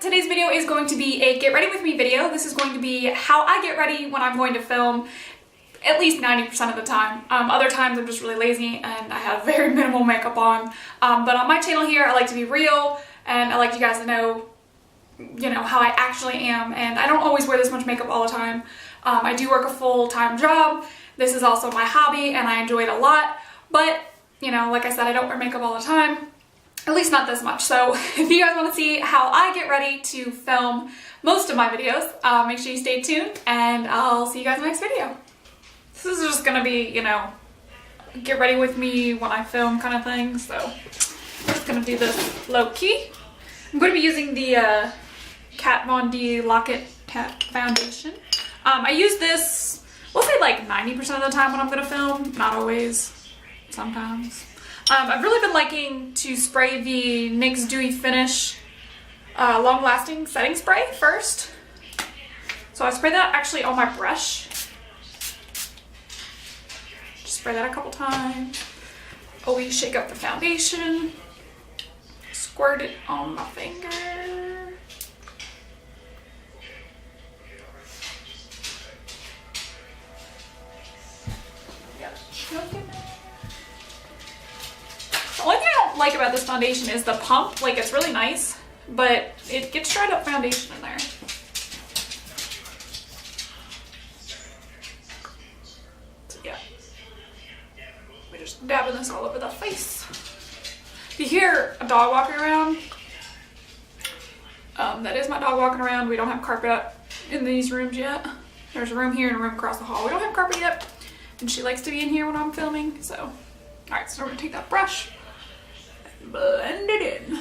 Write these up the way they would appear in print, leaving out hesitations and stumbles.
today's video is going to be a get ready with me video. This is going to be how I get ready when I'm going to film at least 90% of the time. Other times I'm just really lazy and I have very minimal makeup on. But on my channel here, I like to be real and I like you guys to know, how I actually am. And I don't always wear this much makeup all the time. I do work a full-time job. This is also my hobby and I enjoy it a lot. But, like I said, I don't wear makeup all the time. At least not this much. So if you guys want to see how I get ready to film most of my videos, make sure you stay tuned and I'll see you guys in the next video. This is just gonna be, get ready with me when I film kind of thing. So I'm just gonna do this low key. I'm going to be using the Kat Von D Lock-It Tat Foundation. I use this, we'll say like 90% of the time when I'm gonna film. Not always, sometimes. I've really been liking to spray the NYX Dewy Finish long-lasting setting spray first. So I spray that actually on my brush. Just spray that a couple times. Always shake up the foundation. Squirt it on my finger. The only thing I don't like about this foundation is the pump. Like, it's really nice, but it gets dried up foundation in there. So yeah, we're just dabbing this all over the face. If you hear a dog walking around, that is my dog walking around. We don't have carpet in these rooms yet. There's a room here and a room across the hall. We don't have carpet yet, and she likes to be in here when I'm filming, so. All right, so we're gonna take that brush, blend it in.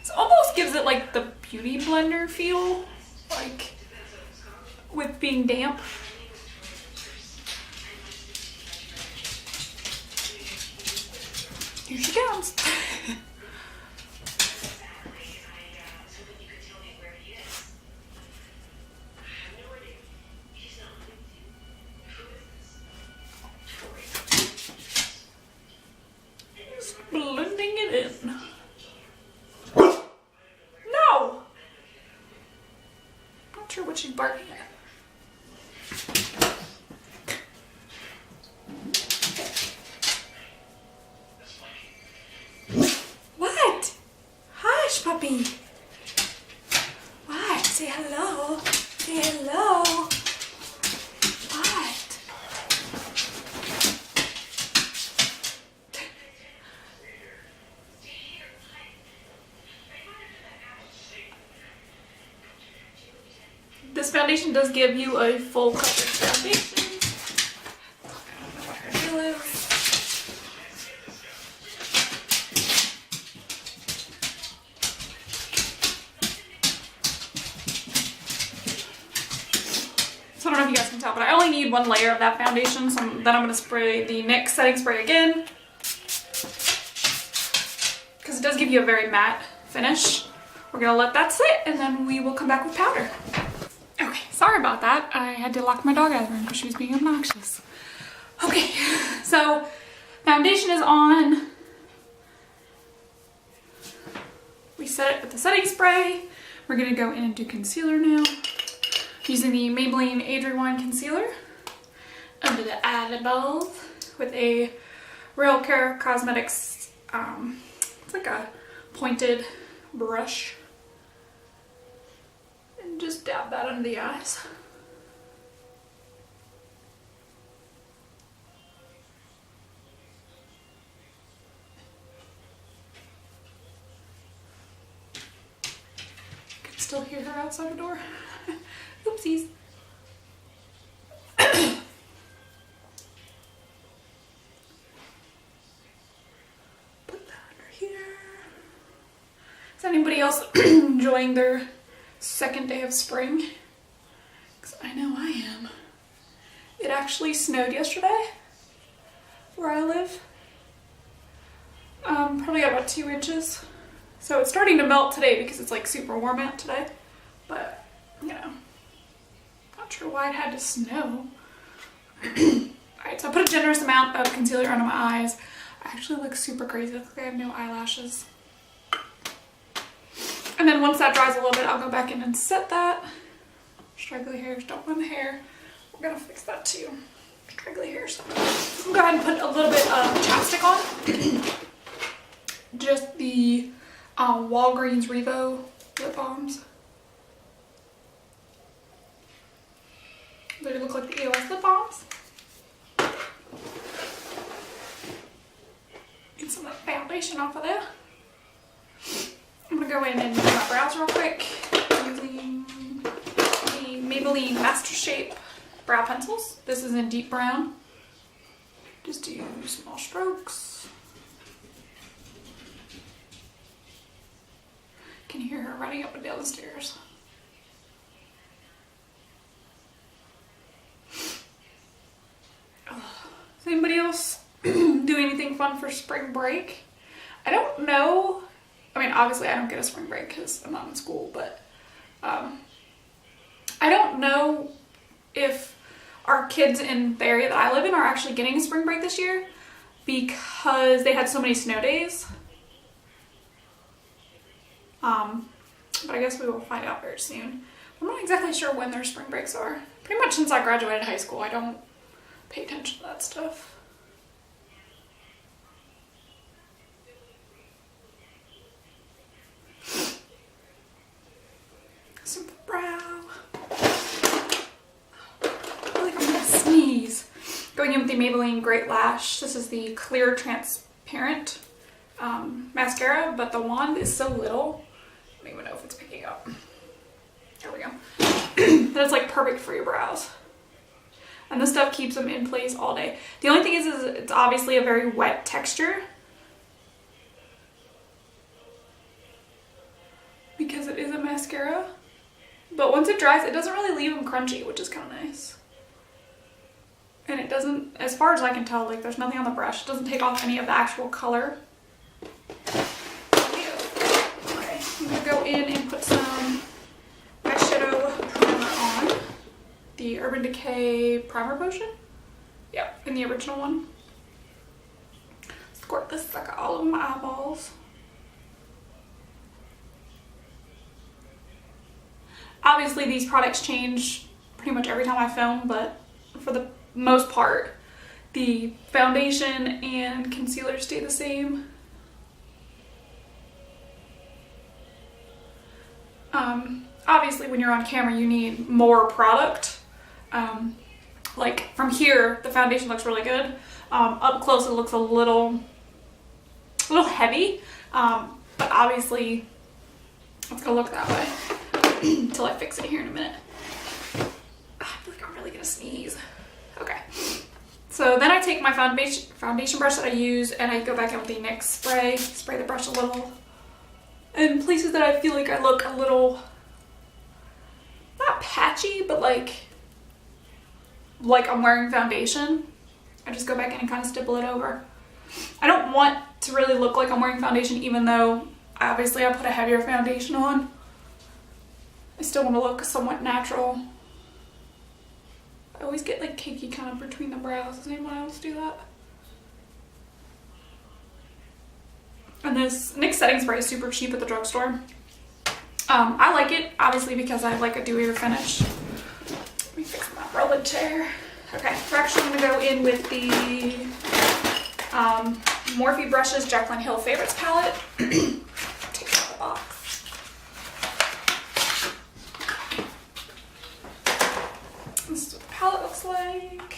This almost gives it like the beauty blender feel, like with being damp. Here she comes. Blending it in. No! Not sure what she's barking at. What? Hush, puppy. What? Say hello. Say hello. What? This foundation does give you a full coverage foundation. I don't know what her deal is. So I don't know if you guys can tell, but I only need one layer of that foundation. So then I'm going to spray the NYX setting spray again. Because it does give you a very matte finish. We're going to let that sit and then we will come back with powder. Okay, sorry about that. I had to lock my dog out of the room because she was being obnoxious. Okay, so foundation is on. We set it with the setting spray. We're gonna go in and do concealer now. Using the Maybelline Age Rewind Concealer under the eyeballs with a Real Care Cosmetics, it's like a pointed brush. Just dab that under the eyes. I can still hear her outside the door. Oopsies. Put that under here. Is anybody else enjoying their second day of spring? Because I know I am. It actually snowed yesterday where I live. Probably got about 2 inches. So it's starting to melt today because it's like super warm out today. But, not sure why it had to snow. Alright, so I put a generous amount of concealer under my eyes. actually looks super crazy. It looks like I have no eyelashes. And then once that dries a little bit, I'll go back in and set that. Straggly hairs, don't want the hair. We're gonna fix that too. Straggly hairs. I'll go ahead and put a little bit of chapstick on. Just the Walgreens Revo lip balms. They look like the EOS lip balms. Get some of that foundation off of there. I'm gonna go in and do my brows real quick using the Maybelline Master Shape brow pencils. This is in deep brown. Just do small strokes. Can hear her running up and down the stairs. Does anybody else do anything fun for spring break? I don't know. I mean, obviously I don't get a spring break because I'm not in school, but I don't know if our kids in the area that I live in are actually getting a spring break this year because they had so many snow days. But I guess we will find out very soon. I'm not exactly sure when their spring breaks are. Pretty much since I graduated high school, I don't pay attention to that stuff. Simple brow. I feel like I'm gonna sneeze. Going in with the Maybelline Great Lash. This is the clear transparent mascara, but the wand is so little. I don't even know if it's picking up. There we go. That it's like perfect for your brows. And this stuff keeps them in place all day. The only thing is it's obviously a very wet texture. Because it is a mascara. But once it dries, it doesn't really leave them crunchy, which is kind of nice. And it doesn't, as far as I can tell, like there's nothing on the brush. It doesn't take off any of the actual color. Okay, I'm gonna go in and put some eyeshadow primer on. The Urban Decay Primer Potion. Yep, in the original one. Squirt this sucker all over my eyeballs. Obviously these products change pretty much every time I film, but for the most part, the foundation and concealer stay the same. Obviously when you're on camera you need more product. Like from here the foundation looks really good. Up close it looks a little heavy, but obviously it's gonna look that way until I fix it here in a minute. I feel like I'm really gonna sneeze. Okay, so then I take my foundation brush that I use and I go back in with the NYX spray the brush a little in places that I feel like I look a little, not patchy, but like I'm wearing foundation. I just go back in and kind of stipple it over. I don't want to really look like I'm wearing foundation, even though obviously I put a heavier foundation on. I still want to look somewhat natural. I always get like cakey kind of between the brows. Does anyone else do that? And this NYX setting spray is super cheap at the drugstore. I like it, obviously, because I like a dewier finish. Let me fix my rolling chair. Okay, we're actually going to go in with the Morphe Brushes Jaclyn Hill Favorites palette. Take it out of the box. This is what the palette looks like.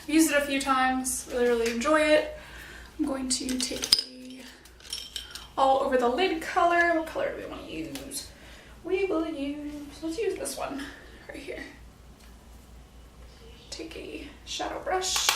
I've used it a few times, really enjoy it. I'm going to take a all over the lid color. What color do we want to use? We will use, let's use this one right here. Take a shadow brush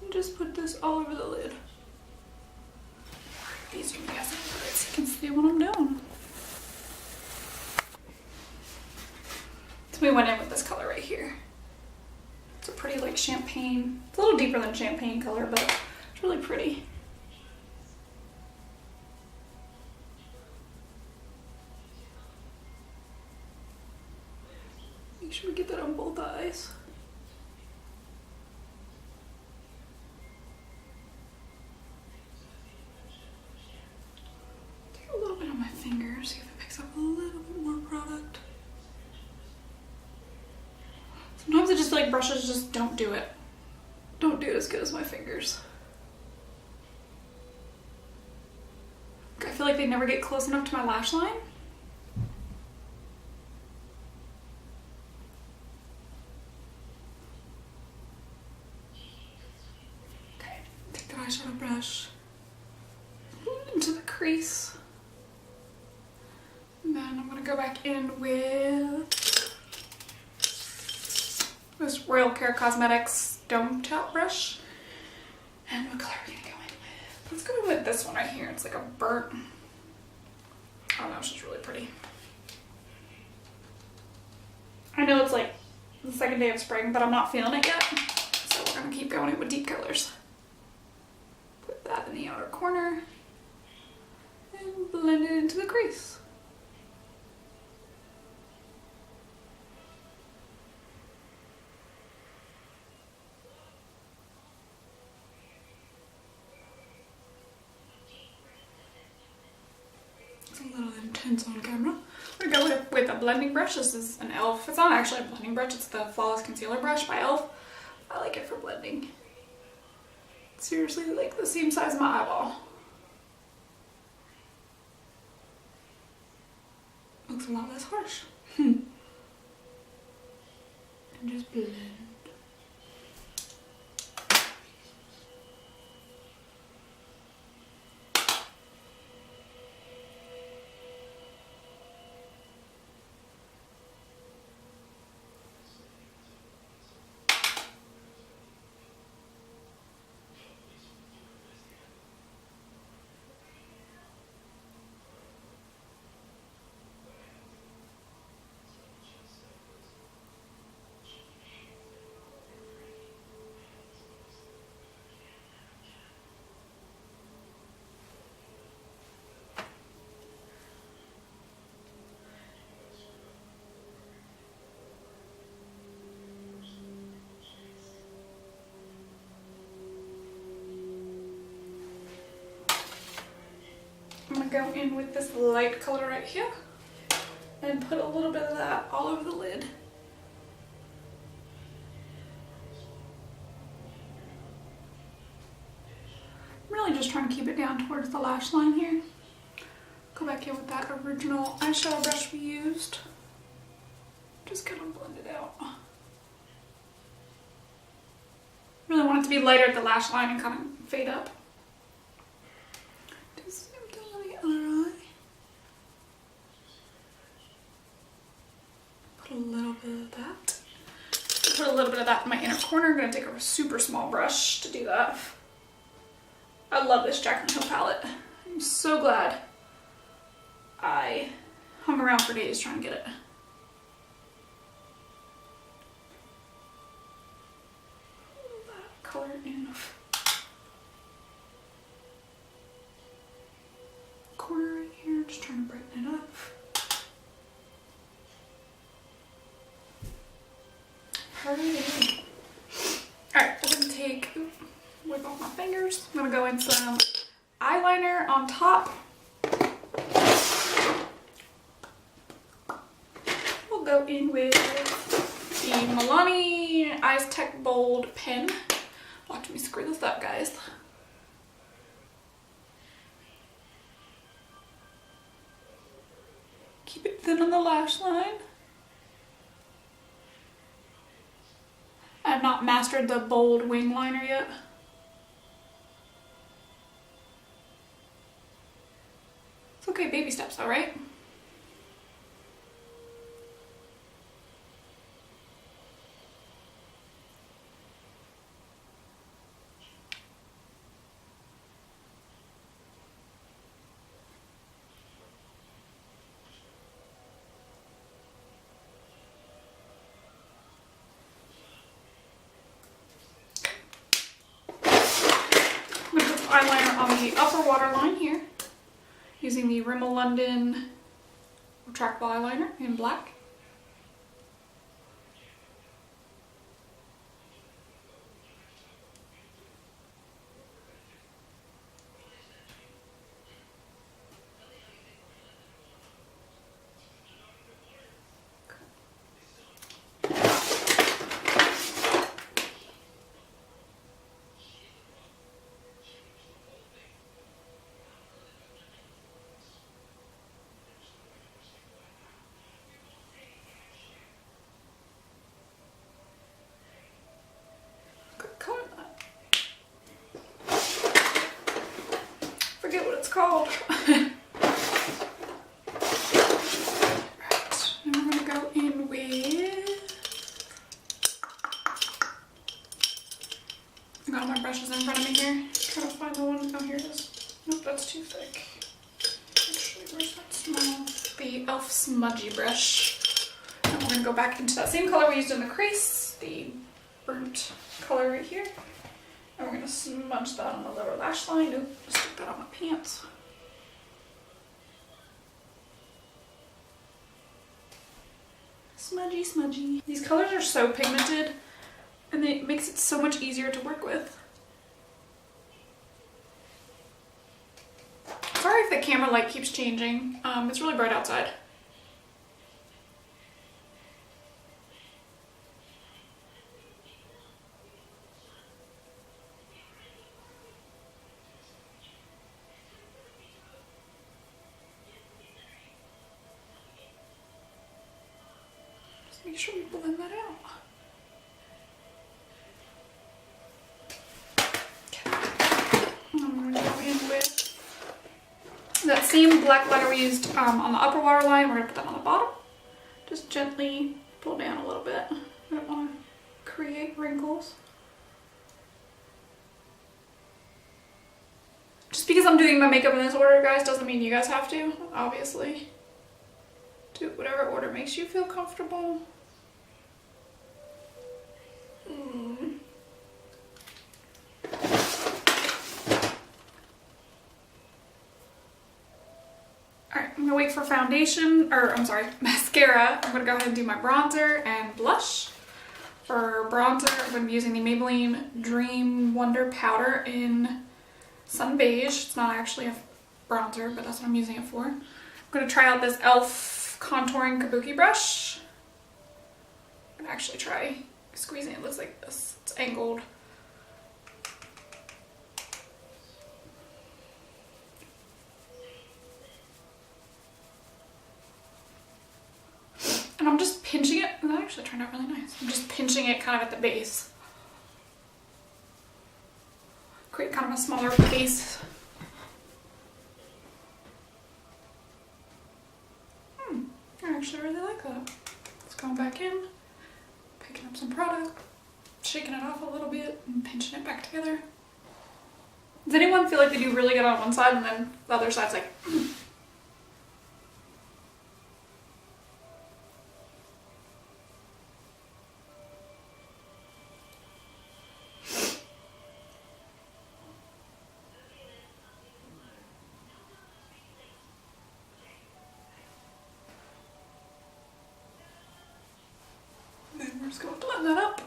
and just put this all over the lid. These are my so you can see what I'm doing. So we went in with this color right here. It's a pretty like champagne, it's a little deeper than champagne color, but it's really pretty. Make sure we get that on both eyes. Sometimes I just feel like brushes just don't do it. Don't do it as good as my fingers. I feel like they never get close enough to my lash line. Okay, take the eyeshadow brush into the crease. And then I'm gonna go back in with this Royal Care Cosmetics Dome Top brush. And what color are we gonna go in with? Let's go with this one right here. It's like a burnt. I don't know, it's just really pretty. I know it's like the second day of spring, but I'm not feeling it yet. So we're gonna keep going in with deep colors. Put that in the outer corner and blend it into the crease. It's a little intense on camera. I'm gonna go with a blending brush. This is an e.l.f. It's not actually a blending brush, it's the Flawless Concealer Brush by e.l.f. I like it for blending. It's seriously like the same size as my eyeball. Looks a lot less harsh. And just blend. I'm gonna go in with this light color right here and put a little bit of that all over the lid. I'm really just trying to keep it down towards the lash line here. Go back in with that original eyeshadow brush we used. Just kind of blend it out. Really want it to be lighter at the lash line and kind of fade up. Do the same thing on the other eye. Put a little bit of that. Put a little bit of that in my inner corner. I'm going to take a super small brush to do that. I love this Jaclyn Hill palette. I'm so glad I hung around for days trying to get it. That color in corner right here, just trying to brighten it up. Alright, we're gonna take with all my fingers. I'm gonna go in some eyeliner on top. We'll go in with the Milani Eyes Tech Bold pen. Watch me screw this up, guys. Keep it thin on the lash line. I've not mastered the bold wing liner yet. It's okay, baby steps though, right? Eyeliner on the upper waterline here, using the Rimmel London retractable eyeliner in black. it's called. Right. And we're gonna go in with, I got all my brushes in front of me here. Trying to find the one. Oh, here it is. Nope, that's too thick. Actually, where's that small? The e.l.f. smudgy brush. And we're gonna go back into that same color we used in the crease, the burnt color right here. And we're gonna smudge that on the lower lash line. Oop, stick that on my pants. Smudgy, smudgy. These colors are so pigmented and it makes it so much easier to work with. Sorry if the camera light keeps changing. It's really bright outside. Just make sure we blend that out. Okay. I'm gonna go in with that same black glitter we used on the upper waterline. We're gonna put that on the bottom. Just gently pull down a little bit. I don't want to create wrinkles. Just because I'm doing my makeup in this order, guys, doesn't mean you guys have to, obviously. Do whatever order makes you feel comfortable. Alright, I'm gonna wait for foundation, or I'm sorry, mascara. I'm gonna go ahead and do my bronzer and blush. For bronzer, I'm gonna be using the Maybelline Dream Wonder Powder in Sun Beige. It's not actually a bronzer, but that's what I'm using it for. I'm gonna try out this e.l.f. contouring kabuki brush. I'm gonna actually try squeezing it. It looks like this. It's angled. And I'm just pinching it. That actually turned out really nice. I'm just pinching it kind of at the base. Create kind of a smaller base. I actually really like that. It's going back in, picking up some product, shaking it off a little bit, and pinching it back together. Does anyone feel like they do really good on one side and then the other side's like, then we're just gonna blend that up.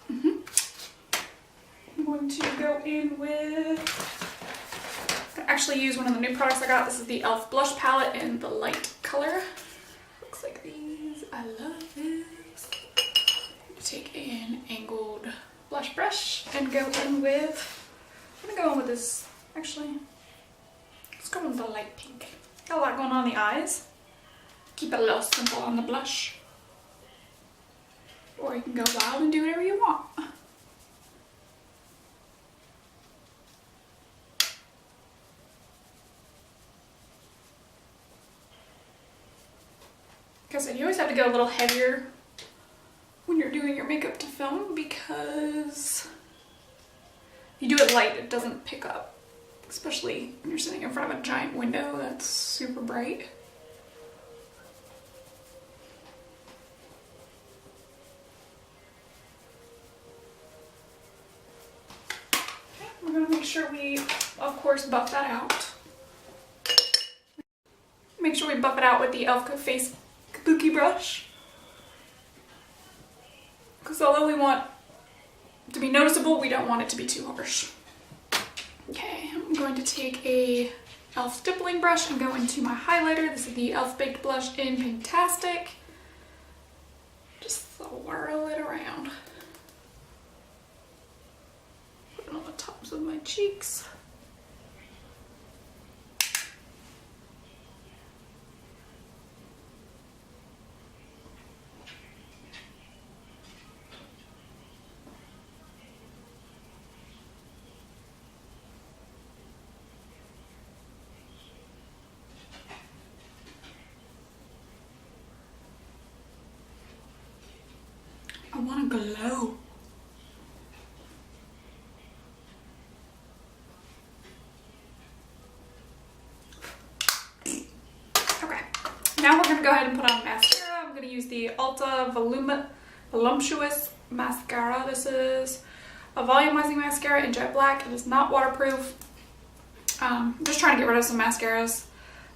I'm going to go in with, I actually use one of the new products I got. This is the e.l.f. blush palette in the light color. Looks like these. I love this. Take an angled blush brush and go in with, I'm gonna go in with this, actually, let's go in with the light pink. Got a lot going on in the eyes. Keep it a little simple on the blush. Or you can go wild and do whatever you want. Like I said, you always have to go a little heavier when you're doing your makeup to film because if you do it light, it doesn't pick up. Especially when you're sitting in front of a giant window that's super bright. Okay, we're gonna make sure we, of course, buff that out. Make sure we buff it out with the e.l.f. Face Kabuki brush. Because although we want it to be noticeable, we don't want it to be too harsh. Okay, I'm going to take a e.l.f. stippling brush and go into my highlighter. This is the e.l.f. Baked Blush in Pinktastic. Just swirl it around. Put it on the tops of my cheeks. glow. Okay, now we're gonna go ahead and put on mascara. I'm gonna use the Ulta Voluptuous Mascara. This is a volumizing mascara in jet black. It is not waterproof. I'm just trying to get rid of some mascaras.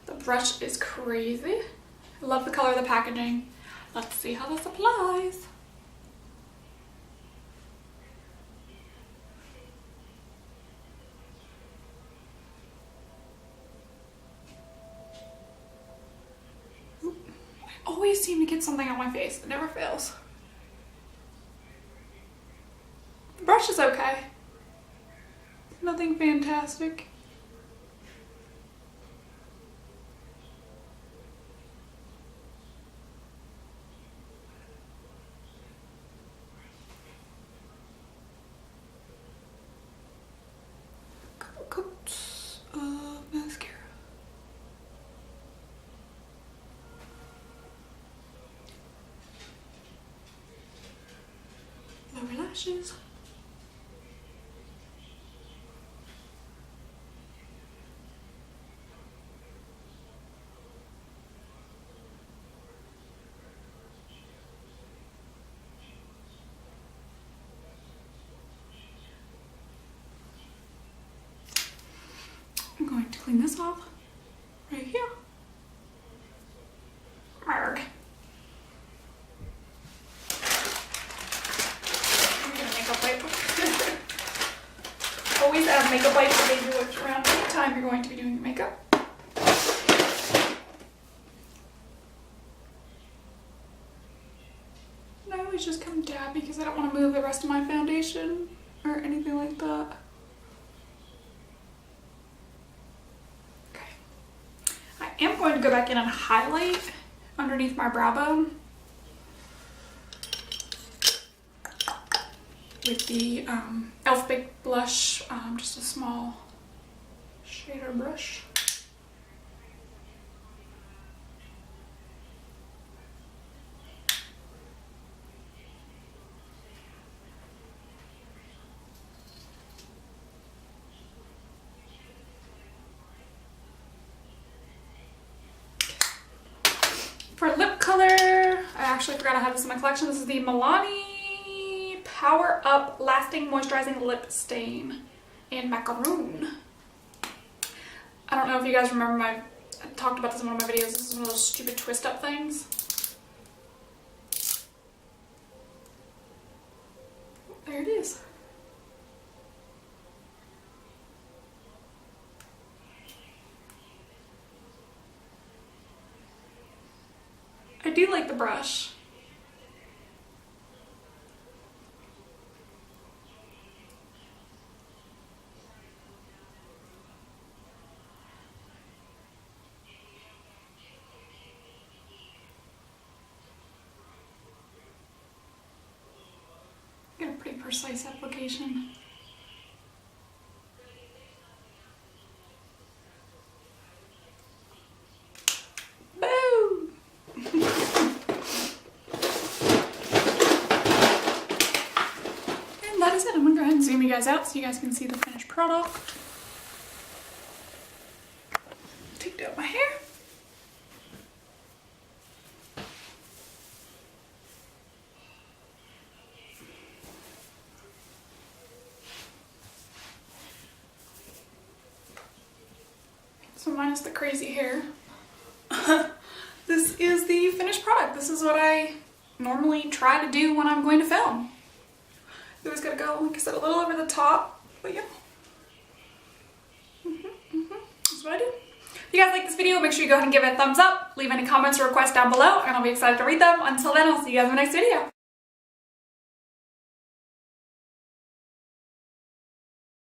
The brush is crazy. I love the color of the packaging. Let's see how this applies. I always seem to get something on my face. It never fails. The brush is okay. Nothing fantastic. Coats of mascara. Lower lashes. I'm going to clean this off right here. Marg. I'm gonna makeup wipe. Always add makeup wipes to baby wipes around any time you're going to be doing your makeup. And I always just come dab because I don't want to move the rest of my foundation or anything like that. I am going to go back in and highlight underneath my brow bone with the e.l.f. Big Blush, just a small shader brush. For lip color, I actually forgot I had this in my collection. This is the Milani Power Up Lasting Moisturizing Lip Stain in Macaroon. I don't know if you guys remember I talked about this in one of my videos. This is one of those stupid twist up things. There it is. I do like the brush. Get a pretty precise application. I'm gonna go ahead and zoom you guys out so you guys can see the finished product. Take down my hair. So minus the crazy hair. This is the finished product. This is what I normally try to do when I'm going to film. It was gonna go, like I said, a little over the top, but yeah. That's what I do. If you guys like this video, make sure you go ahead and give it a thumbs up, leave any comments or requests down below, and I'll be excited to read them. Until then, I'll see you guys in the next video.